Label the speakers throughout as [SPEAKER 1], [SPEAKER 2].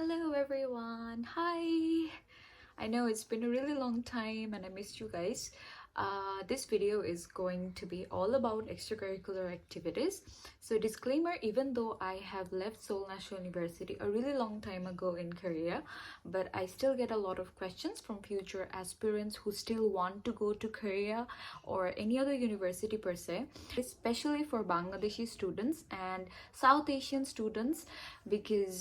[SPEAKER 1] Hello everyone. Hi. I know it's been a really long time and I missed you guys. This video is going to be all about extracurricular activities. So disclaimer, even though I have left Seoul National University a really long time ago in Korea, but I still get a lot of questions from future aspirants who still want to go to Korea or any other university per se, especially for Bangladeshi students and South Asian students, because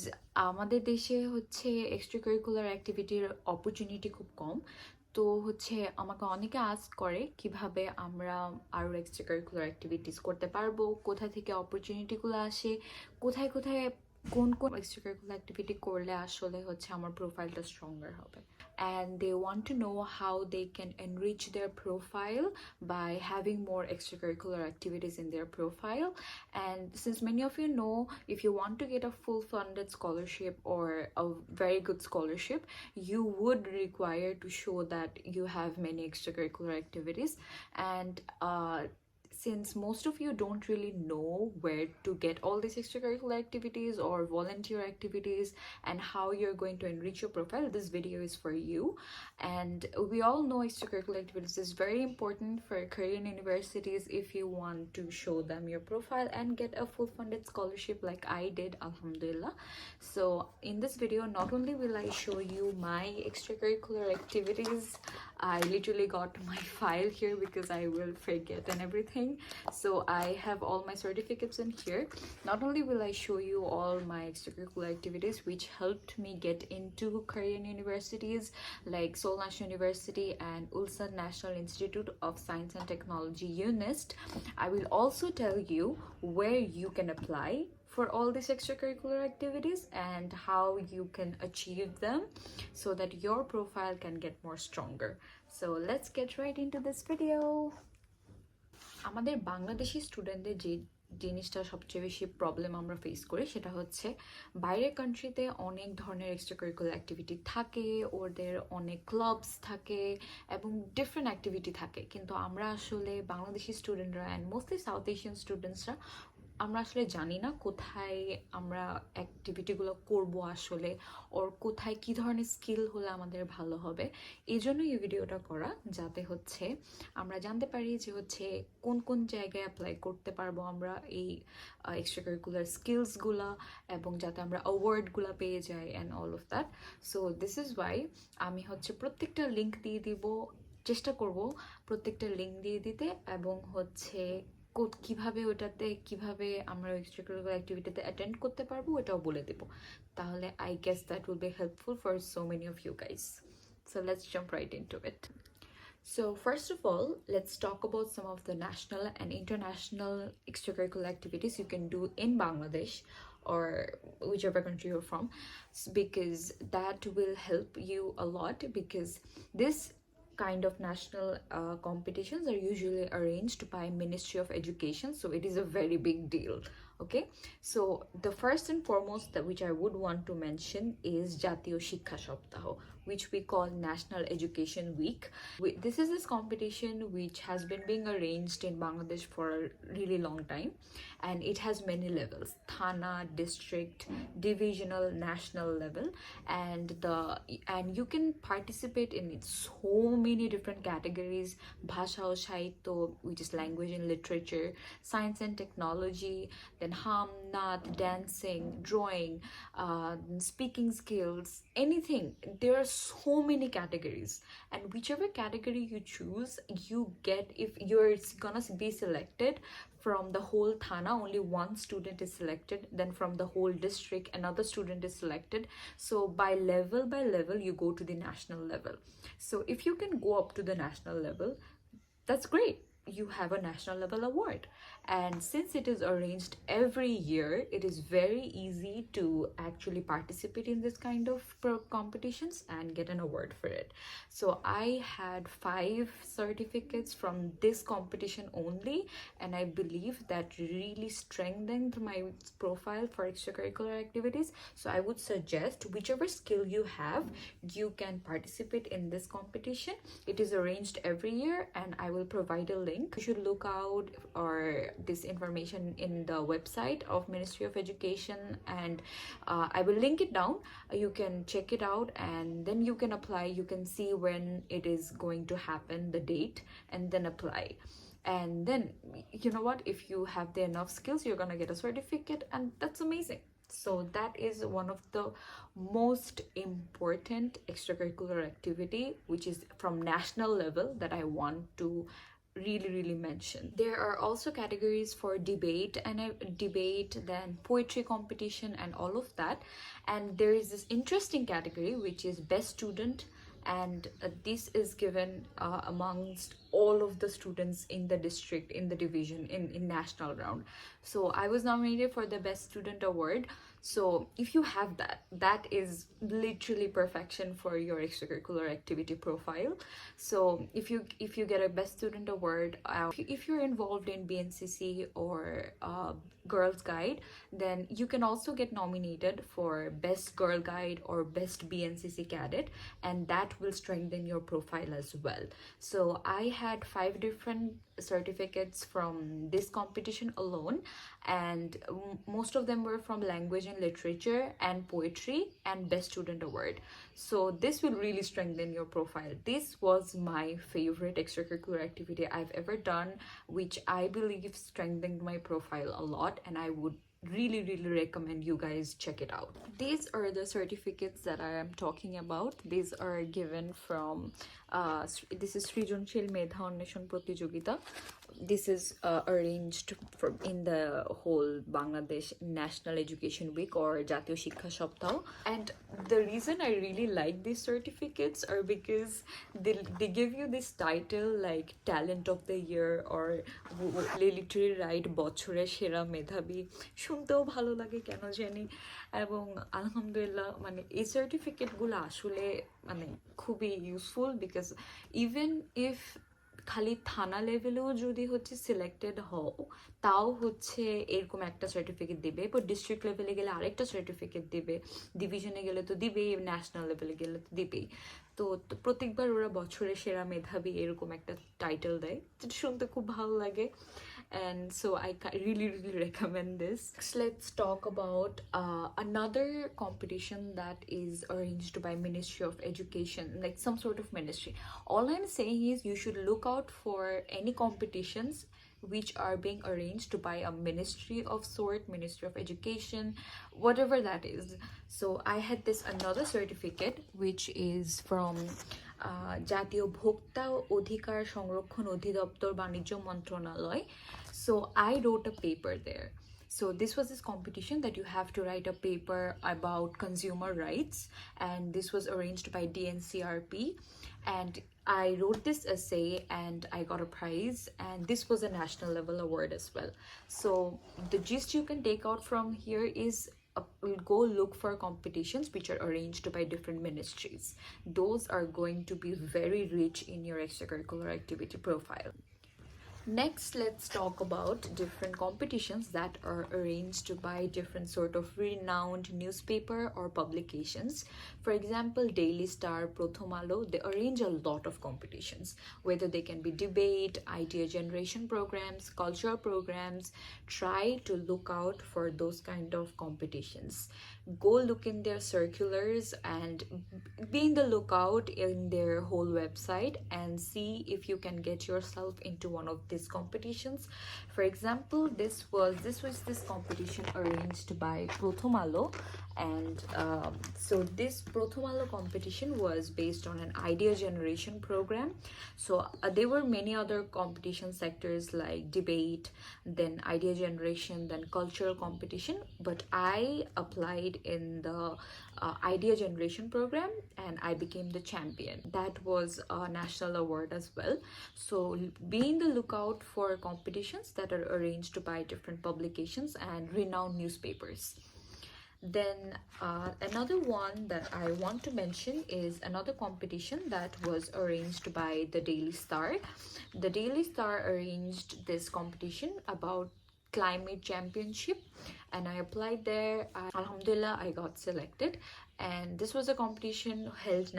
[SPEAKER 1] আমাদের দেশে হচ্ছে এক্সট্রাকারিকুলার অ্যাক্টিভিটির opportunity খুব কম। তো হচ্ছে আমাকে অনেকে ask করে কিভাবে আমরা আরও এক্সট্রাকারিকুলার অ্যাক্টিভিটিস করতে পারবো, কোথা থেকে অপরচুনিটিগুলো আসে, কোথায় কোথায় কোন কোন এক্সট্রাকারিকুলার অ্যাক্টিভিটি করলে আসলে হচ্ছে আমার প্রোফাইলটা স্ট্রঙ্গার হবে, and they want to know how they can enrich their profile by having more extracurricular activities in their profile. And since many of you know, if you want to get a full funded scholarship or a very good scholarship, you would require to show that you have many extracurricular activities. And since most of you don't really know where to get all these extracurricular activities or volunteer activities and how you're going to enrich your profile, this video is for you. And we all know extracurricular activities is very important for Korean universities if you want to show them your profile and get a full funded scholarship like I did, alhamdulillah. So in this video, not only will I show you my extracurricular activities, I literally got my file here because I will forget and everything. So I have all my certificates in here. Not only will I show you all my extracurricular activities which helped me get into Korean universities like Seoul National University and Ulsan National Institute of Science and Technology, UNIST. I will also tell you where you can apply for all these extracurricular activities and how you can achieve them so that your profile can get more stronger. So let's get right into this video. আমাদের বাংলাদেশি স্টুডেন্টদের যে জিনিসটা সবচেয়ে বেশি problem আমরা face করি সেটা হচ্ছে বাইরের কান্ট্রিতে অনেক ধরনের এক্সট্রাকারিকুলার অ্যাক্টিভিটি থাকে, ওদের অনেক ক্লাবস থাকে এবং ডিফারেন্ট অ্যাক্টিভিটি থাকে, কিন্তু আমরা আসলে বাংলাদেশি স্টুডেন্টরা অ্যান্ড মোস্টলি সাউথ এশিয়ান স্টুডেন্টসরা আমরা আসলে জানি না কোথায় আমরা অ্যাক্টিভিটিগুলো করবো আসলে, ওর কোথায় কী ধরনের স্কিল হলে আমাদের ভালো হবে। এই জন্যই এই ভিডিওটা করা, যাতে হচ্ছে আমরা জানতে পারি যে হচ্ছে কোন কোন জায়গায় অ্যাপ্লাই করতে পারবো আমরা এই এক্সট্রাকারিকুলার স্কিলসগুলো, এবং যাতে আমরা অ্যাওয়ার্ডগুলো পেয়ে যাই and all of that. So this is Y আমি হচ্ছে প্রত্যেকটা লিঙ্ক দিয়ে দিব, চেষ্টা করব প্রত্যেকটা লিঙ্ক দিয়ে দিতে, এবং হচ্ছে কিভাবে ওটাতে কিভাবে আমরা এক্সট্রাকারিকুলার অ্যাক্টিভিটিতে অ্যাটেন্ড করতে পারবো ওটাও বলে দেব। তাহলে I guess that will be helpful for so many of you guys. So let's jump right into it. So first of all, let's talk about some of the national and international extracurricular activities you can do in Bangladesh or whichever country you're from, because that will help you a lot, because this kind of national competitions are usually arranged by Ministry of Education, so it is a very big deal. Okay, so the first and foremost that which I would want to mention is Jatiyo Shikkha Saptaho, which we call National Education Week. This is this competition which has been being arranged in Bangladesh for a really long time, and it has many levels: Thana, district, divisional, national level, and you can participate in so many different categories: Bhasha o Sahitya, which is language and literature, science and technology, then hum, naat, dancing, drawing, speaking skills, anything. There are so many categories, and whichever category you choose, you get, if you're gonna be selected from the whole Thana, only one student is selected, then from the whole district another student is selected. So by level you go to the national level. So if you can go up to the national level, that's great, you have a national level award. And since it is arranged every year, it is very easy to actually participate in this kind of competitions and get an award for it. So I had 5 certificates from this competition only, and I believe that really strengthened my profile for extracurricular activities. So I would suggest whichever skill you have, you can participate in this competition. It is arranged every year and I will provide a link. You should look out or this information in the website of Ministry of Education, and I will link it down. You can check it out and then you can apply. You can see when it is going to happen, the date, and then apply. And then, you know what, if you have the enough skills, you're gonna get a certificate, and that's amazing. So that is one of the most important extracurricular activity, which is from national level, that I want to really mention. There are also categories for debate then poetry competition and all of that. And there is this interesting category which is best student, and this is given amongst all of the students in the district, in the division, in national round. So I was nominated for the best student award. So if you have that, that is literally perfection for your extracurricular activity profile. So if you get a best student award, if you're involved in BNCC or Girls Guide, then you can also get nominated for best girl guide or best BNCC cadet, and that will strengthen your profile as well. So I had 5 different certificates from this competition alone, and most of them were from language and literature and poetry and best student award. So this will really strengthen your profile. This was my favorite extracurricular activity I've ever done, which I believe strengthened my profile a lot, and I would really recommend you guys check it out. These are the certificates that I am talking about. These are given from this is Srijonshil Medha Onneshon Pratijogita. This is arranged from in the whole Bangladesh National Education Week or Jatiyo Shiksha Saptah. And the reason I really like these certificates are because they give you this title like Talent of the Year or literally write বছরের সেরা মেধাবী, শুনতেও ভালো লাগে কেন জানি। এবং আলহামদুলিল্লাহ মানে এই সার্টিফিকেটগুলো আসলে মানে খুবই ইউজফুল, বিকজ ইভেন ইফ খালি থানা লেভেলেও যদি হচ্ছে সিলেক্টেড হও, তাও হচ্ছে এরকম একটা সার্টিফিকেট দিবে। এরপর ডিস্ট্রিক্ট লেভেলে গেলে আরেকটা সার্টিফিকেট দিবে, ডিভিশনে গেলে তো দিবেই, ন্যাশনাল লেভেলে গেলে তো দিবেই। তো প্রত্যেকবার ওরা বছরের সেরা মেধাবী এরকম একটা টাইটেল দেয়, যেটা শুনতে খুব ভালো লাগে। And so I really recommend this. Next, let's talk about another competition that is arranged by Ministry of Education, like some sort of ministry. All I'm saying is you should look out for any competitions which are being arranged by a ministry of sort, Ministry of Education, whatever that is. So I had this another certificate which is from জাতীয় ভোক্তা অধিকার সংরক্ষণ অধিদপ্তর বাণিজ্য মন্ত্রণালয়. So I wrote a paper there. So this was this competition that you have to write a paper about consumer rights, and this was arranged by DNCRP, and I wrote this essay and I got a prize, and this was a national level award as well. So the gist you can take out from here is go look for competitions which are arranged by different ministries. Those are going to be very rich in your extracurricular activity profile. Next, let's talk about different competitions that are arranged by different sort of renowned newspaper or publications. For example, Daily Star, Prothom Alo, they arrange a lot of competitions, whether they can be debate, idea generation programs, cultural programs. Try to look out for those kind of competitions. Go look in their circulars and be in the lookout in their whole website and see if you can get yourself into one of these competitions. For example, this was this competition arranged by Prothom Alo, and so this Prothom Alo competition was based on an idea generation program. So there were many other competition sectors like debate, then idea generation, then cultural competition, but I applied in the idea generation program and I became the champion. That was a national award as well. So be in the lookout for competitions that are arranged by different publications and renowned newspapers. Then another one that I want to mention is another competition that was arranged by the Daily Star. The Daily Star arranged this competition about climate championship, and I applied there. Alhamdulillah, I got selected, and this was a competition held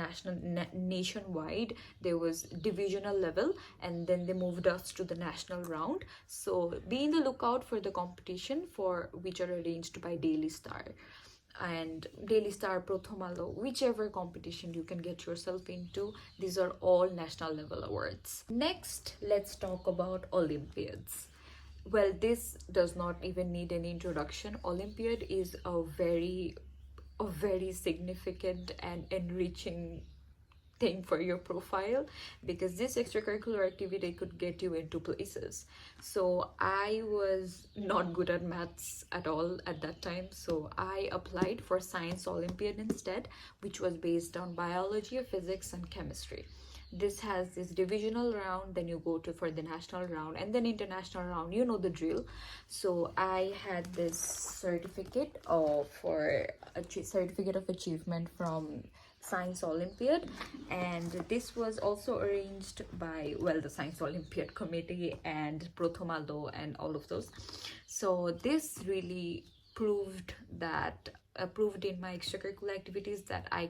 [SPEAKER 1] nationwide. There was divisional level, and then they moved us to the national round. So be in the lookout for the competition, for which are arranged by Daily Star and Daily Star, Prothom Alo, whichever competition you can get yourself into. These are all national level awards. Next, let's talk about Olympiads. Well, this does not even need any introduction. Olympiad is a very significant and enriching thing for your profile, because this extracurricular activity could get you into places. So I was not good at maths at all at that time, so I applied for Science Olympiad instead, which was based on biology, physics and chemistry. This has this divisional round, then you go to for the national round, and then international round. You know the drill. So I had this certificate of achievement from Science Olympiad, and this was also arranged by, well, the Science Olympiad committee and Prothomalo and all of those. So this really proved in my extracurricular activities that I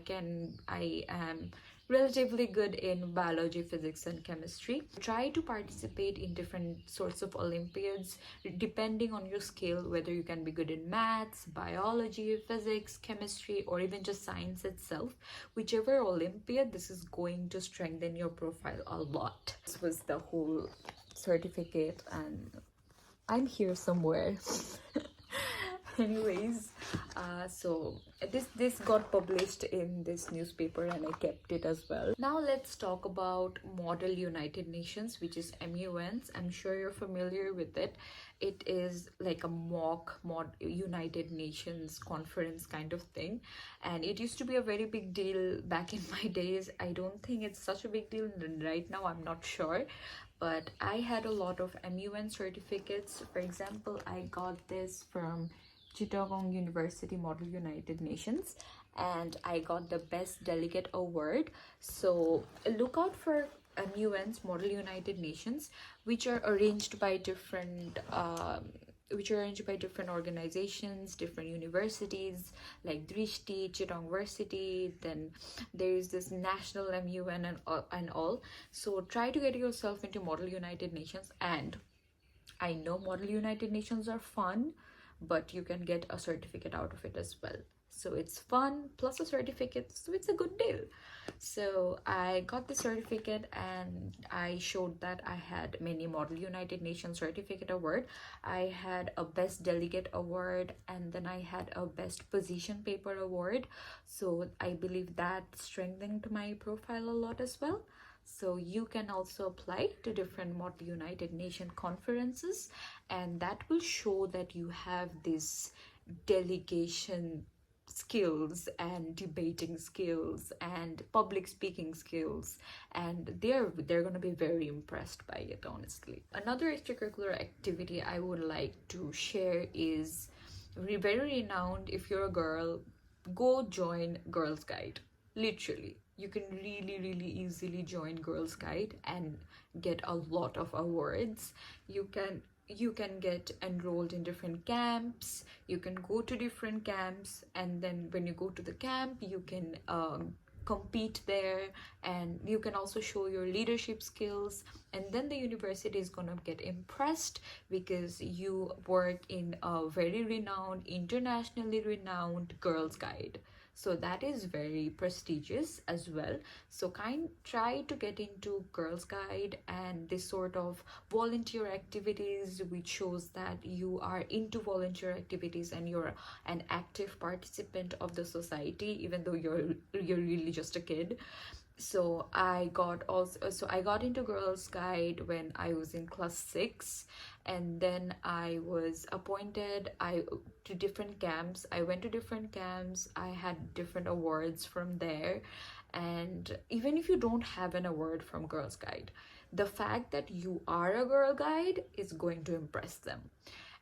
[SPEAKER 1] am relatively good in biology, physics and chemistry. Try to participate in different sorts of Olympiads depending on your skill, whether you can be good in maths, biology, physics, chemistry, or even just science itself. Whichever Olympiad, this is going to strengthen your profile a lot. This was the whole certificate, and I'm here somewhere. Anyways, so this got published in this newspaper and I kept it as well. Now let's talk about Model United Nations, which is MUNs. I'm sure you're familiar with it. It is like a mock United Nations conference kind of thing, and it used to be a very big deal back in my days. I don't think it's such a big deal right now, I'm not sure, but I had a lot of MUN certificates. For example, I got this from Chittagong University Model United Nations, and I got the Best Delegate Award. So look out for MUNs, Model United Nations, which are arranged by different organizations, different universities like Drishti, Chittagong University. Then there is this national MUN and all. So try to get yourself into Model United Nations, and I know Model United Nations are fun, but you can get a certificate out of it as well. So it's fun plus a certificate, so it's a good deal. So I got the certificate and I showed that I had many Model United Nations certificate award. I had a Best Delegate award, and then I had a Best Position Paper award. So I believe that strengthened my profile a lot as well. So you can also apply to different Model United Nations conferences, and that will show that you have this delegation skills and debating skills and public speaking skills, and they're going to be very impressed by it, honestly. Another extracurricular activity I would like to share is very renowned. If you're a girl, go join Girls Guide. Literally, you can really easily join Girls Guide and get a lot of awards. You can get enrolled in different camps. You can go to different camps, and then when you go to the camp, you can compete there, and you can also show your leadership skills, and then the university is gonna get impressed because you work in a very renowned, internationally renowned Girls Guide. So that is very prestigious as well. So try to get into Girls Guide and this sort of volunteer activities, which shows that you are into volunteer activities and you're an active participant of the society, even though you're really just a kid. So I got into Girls Guide when I was in class 6, and then I was appointed to different camps. I went to different camps. I had different awards from there, and even if you don't have an award from Girls Guide, the fact that you are a Girl Guide is going to impress them.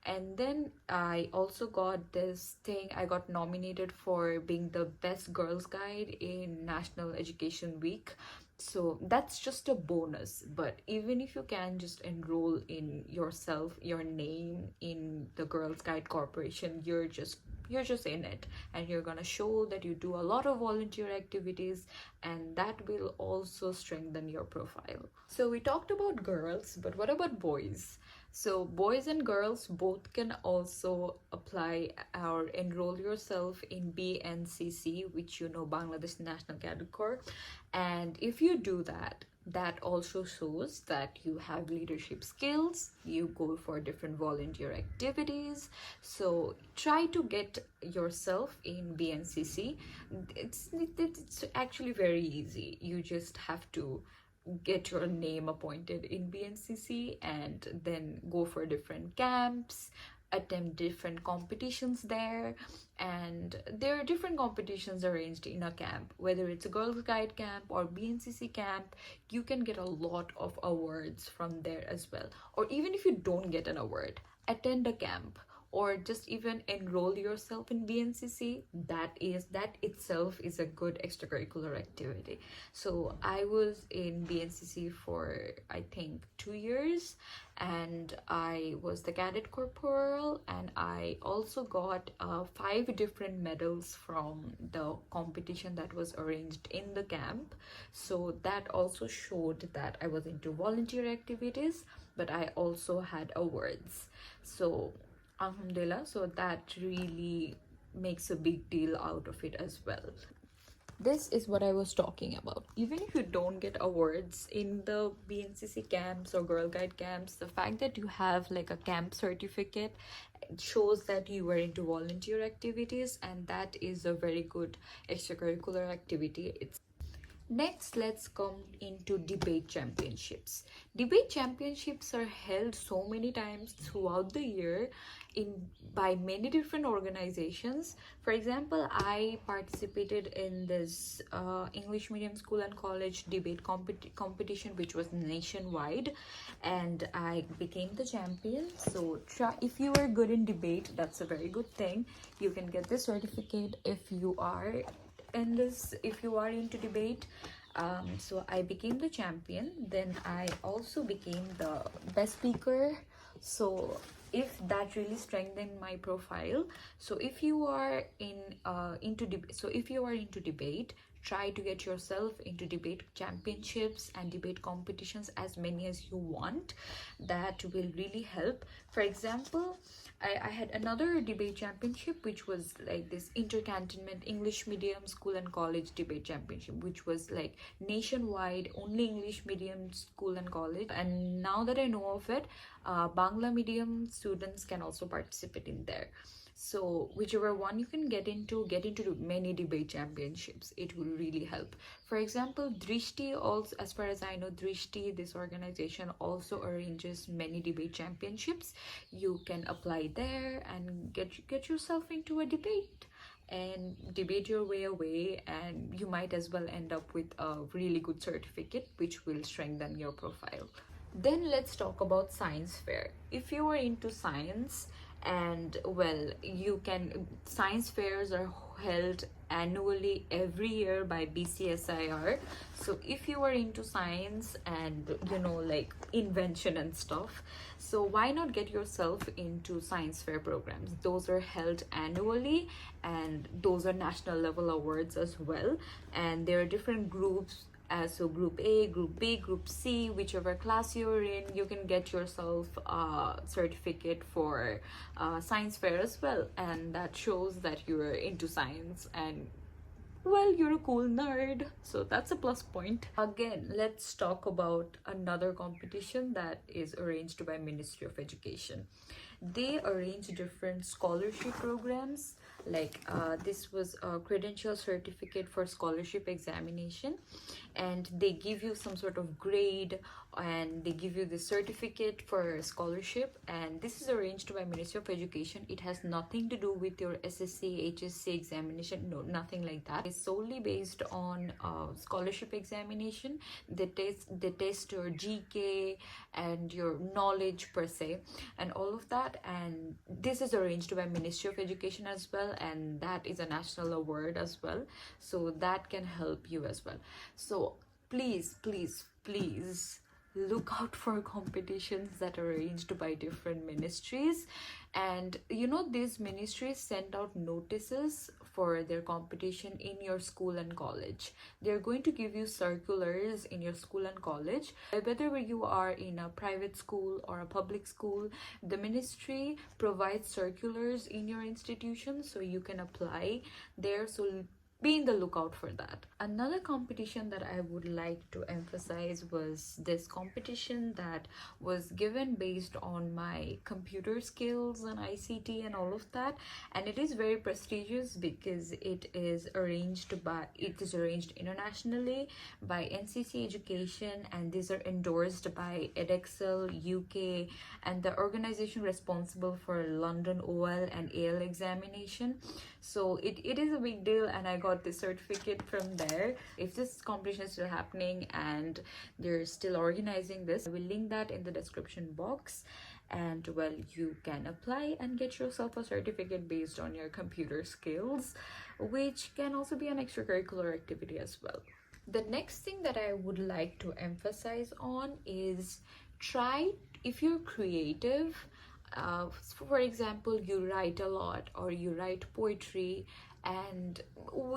[SPEAKER 1] And then I also got this thing, I got nominated for being the best Girls Guide in National Education Week. So that's just a bonus. But even if you can just enroll in yourself, your name in the Girls Guide Corporation, you're just in it, and you're gonna show that you do a lot of volunteer activities, and that will also strengthen your profile. So we talked about girls, but what about boys? So boys and girls both can also apply or enroll yourself in BNCC, which Bangladesh National Cadet Corps. And if you do that, that also shows that you have leadership skills, you go for different volunteer activities. So try to get yourself in BNCC. It's actually very easy. You just have to get your name appointed in BNCC and then go for different camps, attempt different competitions there. And there are different competitions arranged in a camp, whether it's a Girls Guide camp or BNCC camp. You can get a lot of awards from there as well. Or even if you don't get an award, attend a camp or just even enroll yourself in BNCC. That itself is a good extracurricular activity. So I was in BNCC for I think 2 years, and I was the cadet corporal, and I also got 5 different medals from the competition that was arranged in the camp. So that also showed that I was into volunteer activities, but I also had awards. So alhamdulillah, so that really makes a big deal out of it as well. This is what I was talking about. Even if you don't get awards in the BNCC camps or Girl Guide camps, the fact that you have like a camp certificate shows that you were into volunteer activities, and that is a very good extracurricular activity. Next, let's come into debate championships. Debate championships are held so many times throughout the year by many different organizations. For example, I participated in this English medium school and college debate competition, which was nationwide, and I became the champion. So if you are good in debate, that's a very good thing. You can get this certificate if you are into debate. So I became the champion. Then I also became the best speaker. So if that really strengthened my profile. So if you are into debate, try to get yourself into debate championships and debate competitions, as many as you want. That will really help. For example, I had another debate championship, which was like this intercantonment English medium school and college debate championship, which was like nationwide, only English medium school and college. And now that I know of it, Bangla medium students can also participate in there. So whichever one you can get into many debate championships. It will really help. For example, Drishti also, as far as I know, Drishti, this organization also arranges many debate championships. You can apply there and get yourself into a debate and debate your way away, and you might as well end up with a really good certificate, which will strengthen your profile. Then let's talk about science fair. If you are into science, and well, science fairs are held annually every year by BCSIR. So if you are into science and like invention and stuff, so why not get yourself into science fair programs? Those are held annually, and those are national level awards as well. And there are different groups. So group A, group B, group C, whichever class you're in, you can get yourself a certificate for science fair as well. And that shows that you're into science and, well, you're a cool nerd. So that's a plus point. Again, let's talk about another competition that is arranged by Ministry of Education. They arrange different scholarship programs. Like this was a credential certificate for scholarship examination, and they give you some sort of grade, and they give you the certificate for scholarship. And this is arranged by Ministry of Education. It has nothing to do with your SSC, HSC examination. No, nothing like that. It's solely based on scholarship examination. They test your GK and your knowledge per se and all of that. And this is arranged by Ministry of Education as well, and that is a national award as well. So that can help you as well. So please look out for competitions that are arranged by different ministries. And you know, these ministries send out notices for their competition in your school and college. They're going to give you circulars in your school and college. Whether you are in a private school or a public school, the ministry provides circulars in your institution so you can apply there. So be in the lookout for that. Another competition that I would like to emphasize was this competition that was given based on my computer skills and ICT and all of that, and it is very prestigious because it is arranged internationally by NCC Education, and these are endorsed by Edexcel UK and the organization responsible for London OL and AL examination. So it is a big deal, and I got the certificate from there. If this competition is still happening and they're still organizing this, I will link that in the description box, and well, you can apply and get yourself a certificate based on your computer skills, which can also be an extracurricular activity as well. The next thing that I would like to emphasize on is if you're creative, for example, you write a lot or you write poetry and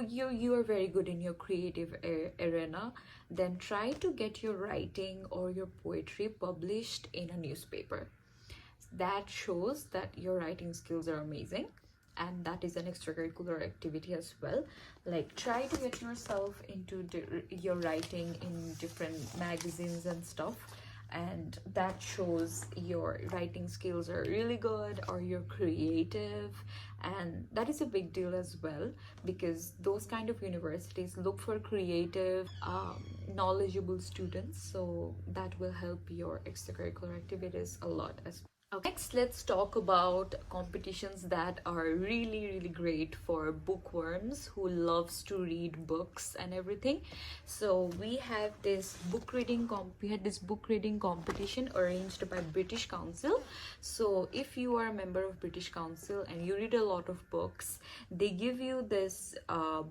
[SPEAKER 1] you are very good in your creative arena, then try to get your writing or your poetry published in a newspaper. That shows that your writing skills are amazing, and that is an extracurricular activity as well. Like, try to get yourself into your writing in different magazines and stuff, and that shows your writing skills are really good or you're creative. And that is a big deal as well, because those kind of universities look for creative, knowledgeable students, so that will help your extracurricular activities a lot as well. Okay, next let's talk about competitions that are really great for bookworms who loves to read books and everything. So we had this book reading competition arranged by British Council. So if you are a member of British Council and you read a lot of books, they give you this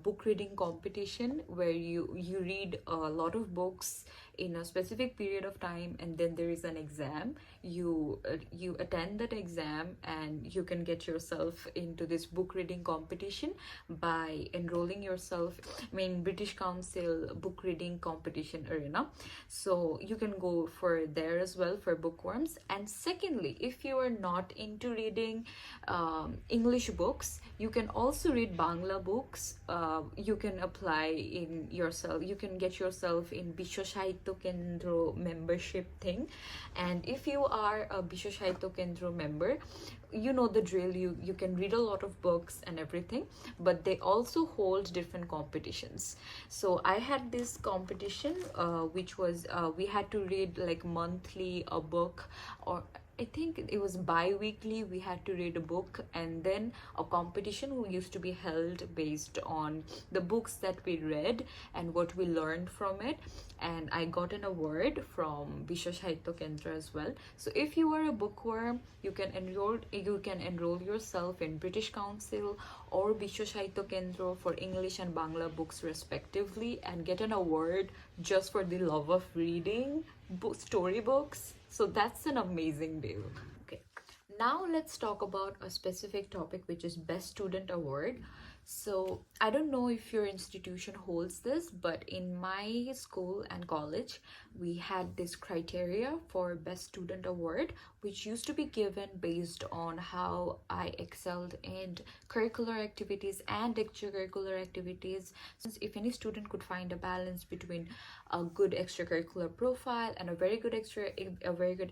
[SPEAKER 1] book reading competition where you read a lot of books in a specific period of time, and then there is an exam. You attend that exam and you can get yourself into this book reading competition by enrolling yourself in British Council book reading competition arena. So you can go for there as well for bookworms. And secondly, if you are not into reading English books, you can also read Bangla books. You can apply in yourself, you can get yourself in Bisho Sahitya Kendra membership thing. And if you are a Bisho Sahitya Kendra member, you know the drill. You can read a lot of books and everything, but they also hold different competitions. So I had this competition which was we had to read like monthly a book, or I think it was bi-weekly we had to read a book, and then a competition used to be held based on the books that we read and what we learned from it. And I got an award from Bisho Sahitya Kendra as well. So if you are a bookworm, you can enroll yourself in British Council or Bisho Sahitya Kendra for English and Bangla books respectively, and get an award just for the love of reading storybooks. So that's an amazing deal. Okay, now let's talk about a specific topic, which is Best Student Award. So I don't know if your institution holds this, but in my school and college, we had this criteria for Best Student Award, which used to be given based on how I excelled in curricular activities and extracurricular activities. Since if any student could find a balance between a good extracurricular profile and a very good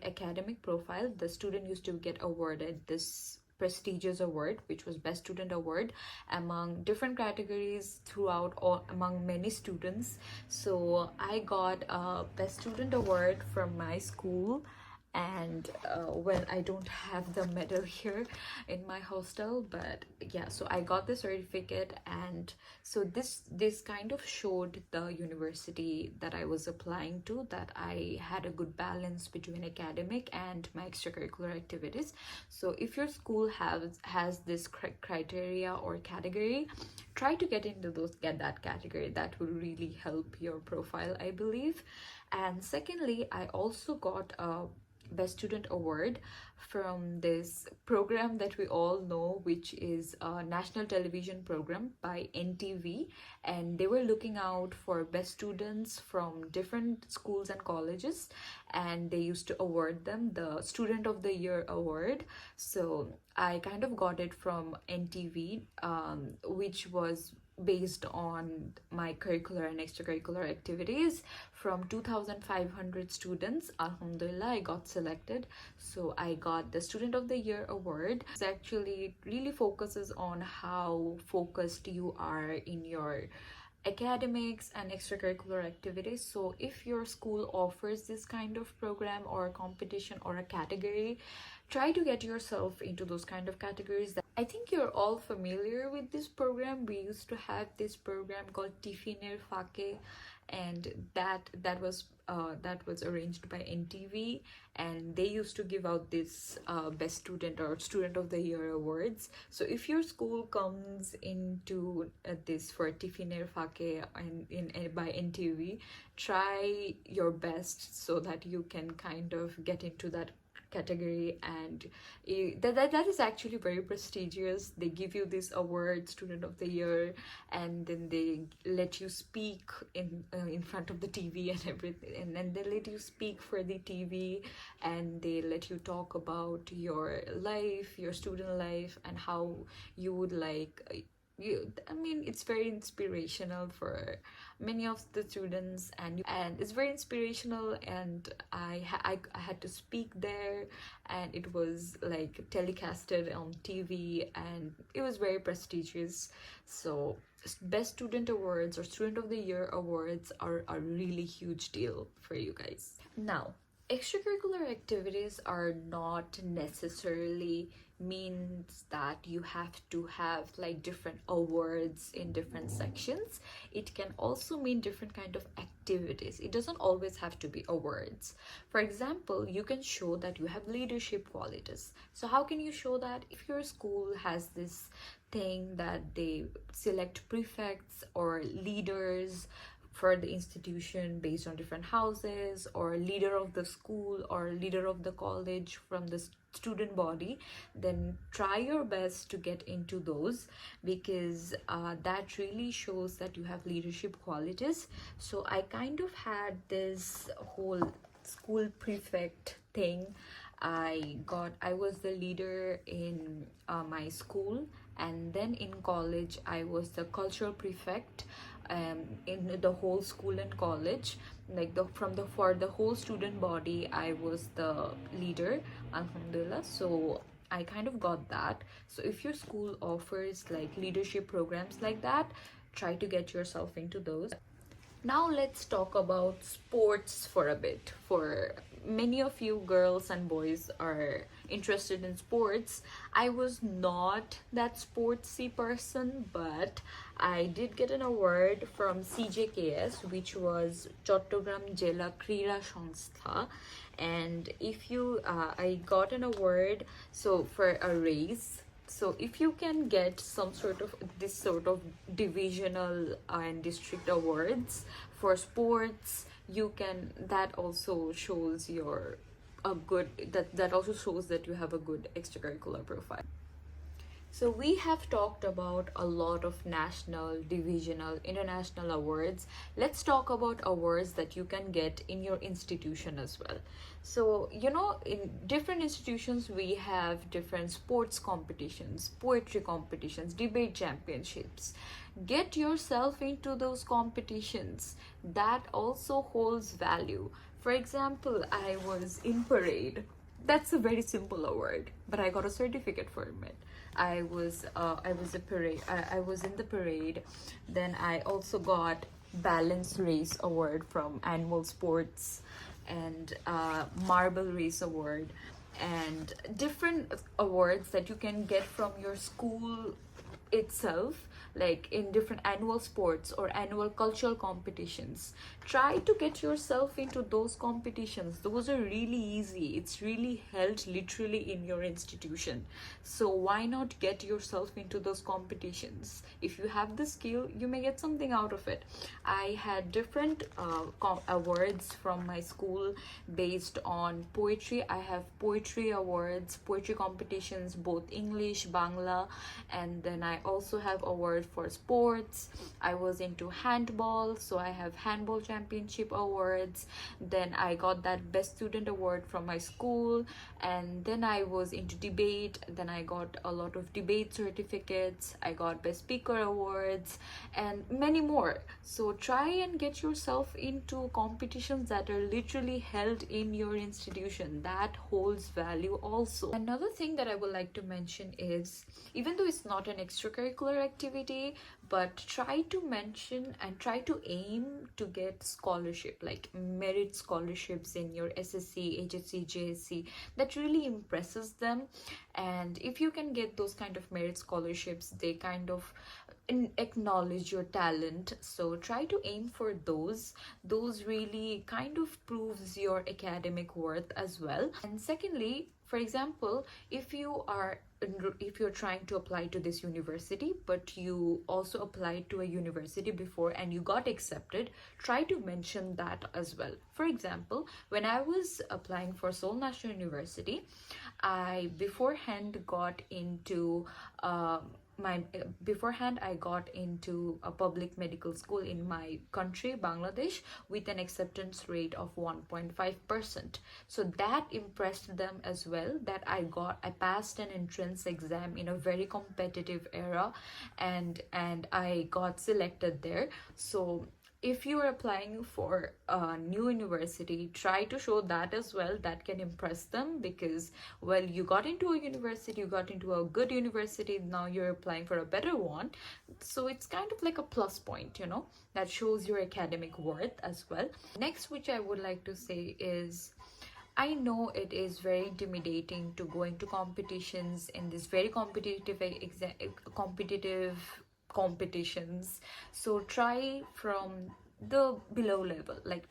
[SPEAKER 1] academic profile, the student used to get awarded this prestigious award, which was Best Student Award, among different categories among many students. So I got a Best Student Award from my school, And well, I don't have the medal here in my hostel, but yeah, so I got the certificate. And so this kind of showed the university that I was applying to that I had a good balance between academic and my extracurricular activities. So if your school has this criteria or category, try to get that category. That will really help your profile, I believe. And secondly, I also got a Best Student Award from this program that we all know, which is a national television program by NTV. And they were looking out for best students from different schools and colleges, and they used to award them the Student of the Year award. So I kind of got it from NTV, which was based on my curricular and extracurricular activities. From 2,500 students, alhamdulillah, I got selected. So I got the Student of the Year award. It actually really focuses on how focused you are in your academics and extracurricular activities. So if your school offers this kind of program or a competition or a category, try to get yourself into those kind of categories. I think you're all familiar with this program. We used to have this program called Tifiner Fake, and that was arranged by NTV, and they used to give out this best student or Student of the Year awards. So if your school comes into this for Tifiner Fake and by NTV, try your best so that you can kind of get into that category. And that is actually very prestigious. They give you this award, Student of the Year, and then they let you speak in front of the TV and everything, and then they let you speak for the TV, and they let you talk about your life, your student life, and how you would like I mean, it's very inspirational for many of the students, and it's very inspirational. And I had to speak there, and it was like telecasted on TV, and it was very prestigious. So Best Student Awards or Student of the Year awards are a really huge deal for you guys. Now, extracurricular activities are not necessarily means that you have to have like different awards in different sections. It can also mean different kind of activities. It doesn't always have to be awards. For example, you can show that you have leadership qualities. So how can you show that? If your school has this thing that they select prefects or leaders for the institution based on different houses, or leader of the school or leader of the college from the student body, then try your best to get into those, because that really shows that you have leadership qualities. So I kind of had this whole school prefect thing. I was the leader in my school, and then in college I was the cultural prefect in the whole school and college. Like for the whole student body, I was the leader, alhamdulillah. So I kind of got that. So if your school offers like leadership programs like that, try to get yourself into those. Now let's talk about sports for a bit. For many of you girls and boys are interested in sports. I was not that sportsy person, but I did get an award from CJKS, which was Chattogram Jela Krira সংস্থা. And if you I got an award for a race. So if you can get this sort of divisional and district awards for sports, you can, that also shows that also shows that you have a good extracurricular profile. So we have talked about a lot of national, divisional, international awards. Let's talk about awards that you can get in your institution as well. So, in different institutions, we have different sports competitions, poetry competitions, debate championships. Get yourself into those competitions. That also holds value. For example, I was in parade. That's a very simple award, but I got a certificate for it. I was in the parade. Then I also got balance race award from animal sports. and Marble Race Award, and different awards that you can get from your school itself, like in different annual sports or annual cultural competitions. Try to get yourself into those competitions. Those are really easy. It's really held literally in your institution. So why not get yourself into those competitions? If you have the skill, you may get something out of it. I had different awards from my school based on poetry. I have poetry awards, poetry competitions, both English, Bangla, and then I also have award for sports. I was into handball, so I have handball championship awards. Then I got that best student award from my school, and then I was into debate. Then I got a lot of debate certificates. I got best speaker awards and many more. So try and get yourself into competitions that are literally held in your institution. That holds value also. Another thing that I would like to mention is, even though it's not an extracurricular activity, but try to mention and try to aim to get scholarship, like merit scholarships in your SSC, HSC, JSC. That really impresses them. And if you can get those kind of merit scholarships, they kind of acknowledge your talent. So try to aim for those really kind of proves your academic worth as well. And secondly, for example, if you're trying to apply to this university, but you also applied to a university before and you got accepted, try to mention that as well. For example, when I was applying for Seoul National University, I beforehand got into I got into a public medical school in my country, Bangladesh, with an acceptance rate of 1.5%. So that impressed them as well, that I passed an entrance exam in a very competitive era, and I got selected there. So if you are applying for a new university, try to show that as well. That can impress them, because, well, you got into a university, you got into a good university, now you're applying for a better one. So it's kind of like a plus point, that shows your academic worth as well. Next, which I would like to say is, I know it is very intimidating to go into competitions in this very competitive competitions. So try from the below level, like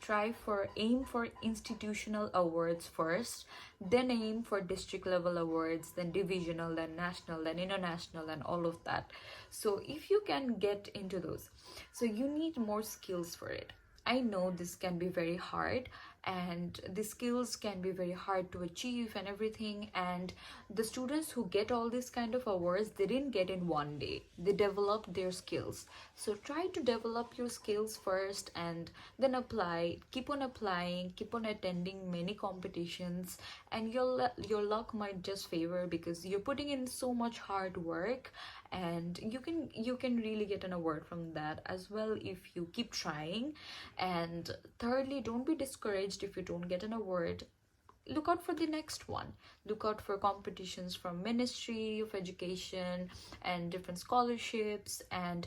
[SPEAKER 1] aim for institutional awards first, then aim for district level awards, then divisional, then national, then international, and all of that. So if you can get into those, so you need more skills for it. I know this can be very hard, and the skills can be very hard to achieve and everything, and the students who get all these kind of awards, they didn't get in one day. They developed their skills. So try to develop your skills first and then apply. Keep on applying, keep on attending many competitions, and your luck might just favor, because you're putting in so much hard work, and you can really get an award from that as well if you keep trying. And thirdly, don't be discouraged if you don't get an award. Look out for the next one. Look out for competitions from Ministry of Education and different scholarships. And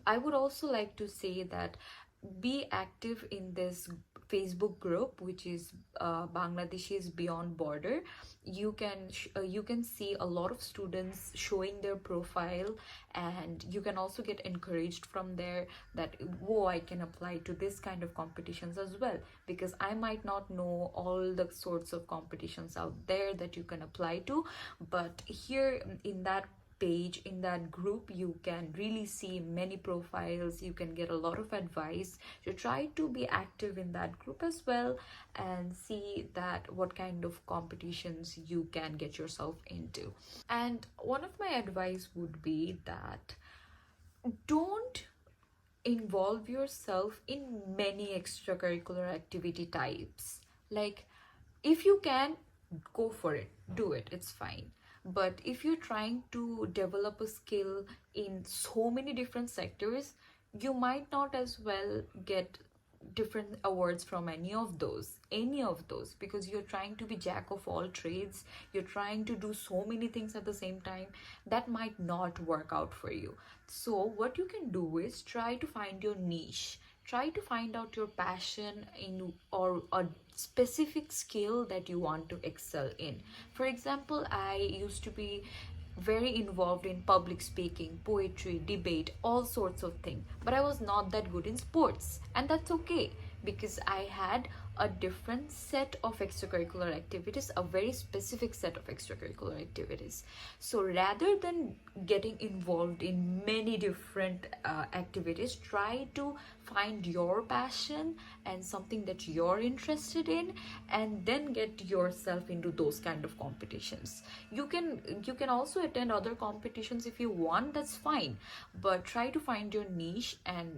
[SPEAKER 1] I would also like to say that be active in this Facebook group, which is Bangladeshis Beyond Border. You can see a lot of students showing their profile, and you can also get encouraged from there that, whoa, I can apply to this kind of competitions as well, because I might not know all the sorts of competitions out there that you can apply to, but here in that page, in that group, you can really see many profiles. You can get a lot of advice. So try to be active in that group as well, and see that what kind of competitions you can get yourself into. And one of my advice would be that don't involve yourself in many extracurricular activity types. Like, if you can, go for it, do it, it's fine. But if you're trying to develop a skill in so many different sectors, you might not as well get different awards from any of those, because you're trying to be jack of all trades. You're trying to do so many things at the same time. That might not work out for you. So what you can do is try to find your niche. try to find out your passion in or a specific skill that you want to excel in. For example, I used to be very involved in public speaking, poetry, debate, all sorts of things, but I was not that good in sports, and that's okay because I had a different set of extracurricular activities, a very specific set of extracurricular activities. So rather than getting involved in many different activities, try to find your passion and something that you're interested in, and then get yourself into those kind of competitions. You can also attend other competitions if you want, that's fine, but try to find your niche and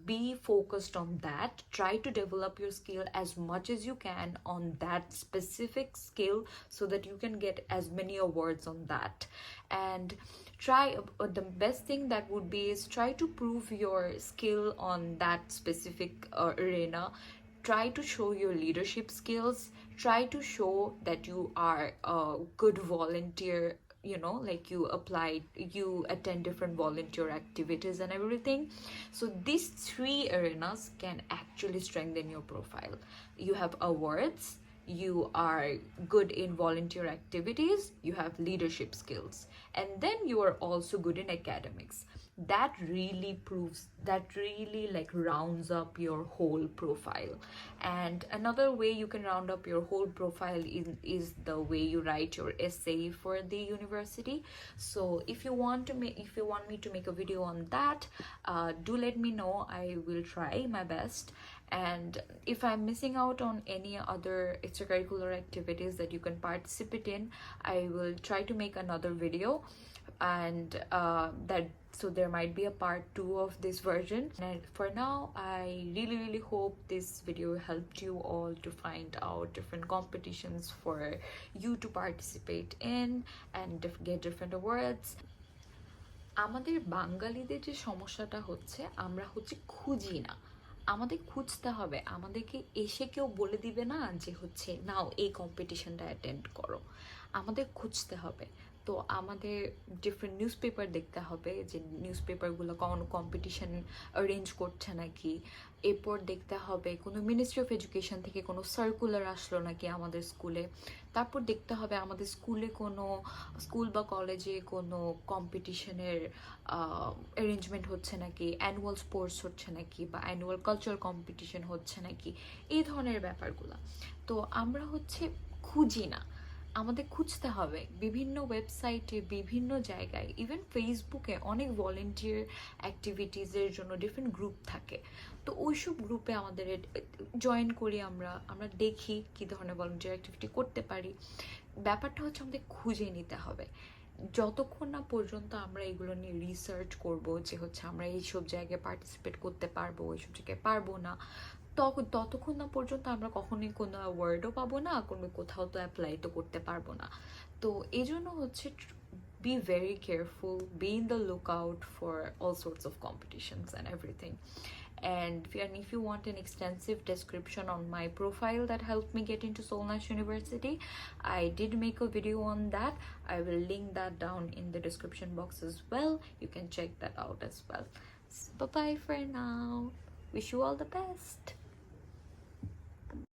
[SPEAKER 1] be focused on that. Try to develop your skill as much as you can on that specific skill so that you can get as many awards on that. And the best thing that would be is try to prove your skill on that specific arena. Try to show your leadership skills. Try to show that you are a good volunteer, like you attend different volunteer activities and everything. So these three arenas can actually strengthen your profile. You have awards, you are good in volunteer activities, you have leadership skills, and then you are also good in academics. That really like rounds up your whole profile. And another way you can round up your whole profile is the way you write your essay for the university. So if you want me to make a video on that, do let me know. I will try my best. And if I'm missing out on any other extracurricular activities that you can participate in, I will try to make another video, and so there might be a part 2 of this version. And for now, I really hope this video helped you all to find out different competitions for you to participate in and get different awards. আমাদের বাঙালিদের যে সমস্যাটা হচ্ছে, আমরা খুঁজি না। আমাদের খুঁজতে হবে, আমাদেরকে এসে কেউ বলে দিবে না যে নাও এই কম্পিটিশনটা অ্যাটেন্ড করো। আমাদের খুঁজতে হবে। তো আমাদের ডিফারেন্ট নিউজ পেপার দেখতে হবে যে নিউজ পেপারগুলো কোনো কম্পিটিশন অ্যারেঞ্জ করছে নাকি। এরপর দেখতে হবে কোনো মিনিস্ট্রি অফ এডুকেশন থেকে কোনো সার্কুলার আসলো নাকি আমাদের স্কুলে। তারপর দেখতে হবে আমাদের স্কুল বা কলেজে কোনো কম্পিটিশনের অ্যারেঞ্জমেন্ট হচ্ছে নাকি, অ্যানুয়াল স্পোর্টস হচ্ছে নাকি, বা অ্যানুয়াল কালচারাল কম্পিটিশন হচ্ছে নাকি, এই ধরনের ব্যাপারগুলো। তো আমরা খুঁজি না, আমাদের খুঁজতে হবে বিভিন্ন ওয়েবসাইটে, বিভিন্ন জায়গায়, ইভেন ফেসবুকে অনেক ভলেন্টিয়ার অ্যাক্টিভিটিসের জন্য ডিফারেন্ট গ্রুপ থাকে। তো ওইসব গ্রুপে আমাদের জয়েন করি, আমরা দেখি কী ধরনের ভলেন্টিয়ার অ্যাক্টিভিটি করতে পারি। ব্যাপারটা আমাদের খুঁজে নিতে হবে। যতক্ষণ না পর্যন্ত আমরা এগুলো নিয়ে রিসার্চ করবো যে আমরা এইসব জায়গায় পার্টিসিপেট করতে পারবো, এইসব জায়গায় পারবো না, ততক্ষণ না পর্যন্ত আমরা কখনোই কোনো অ্যাওয়ার্ডও পাবো না, কোথাও তো অ্যাপ্লাই তো করতে পারবো না। তো এই জন্য be very careful, be in the lookout for all sorts of competitions and everything. And if you want an extensive description on my profile that helped me get into Seoul National University, I did make a video on that. I will link that down in the description box as well. You can check that out as well. Bye bye for now. Wish you all the best.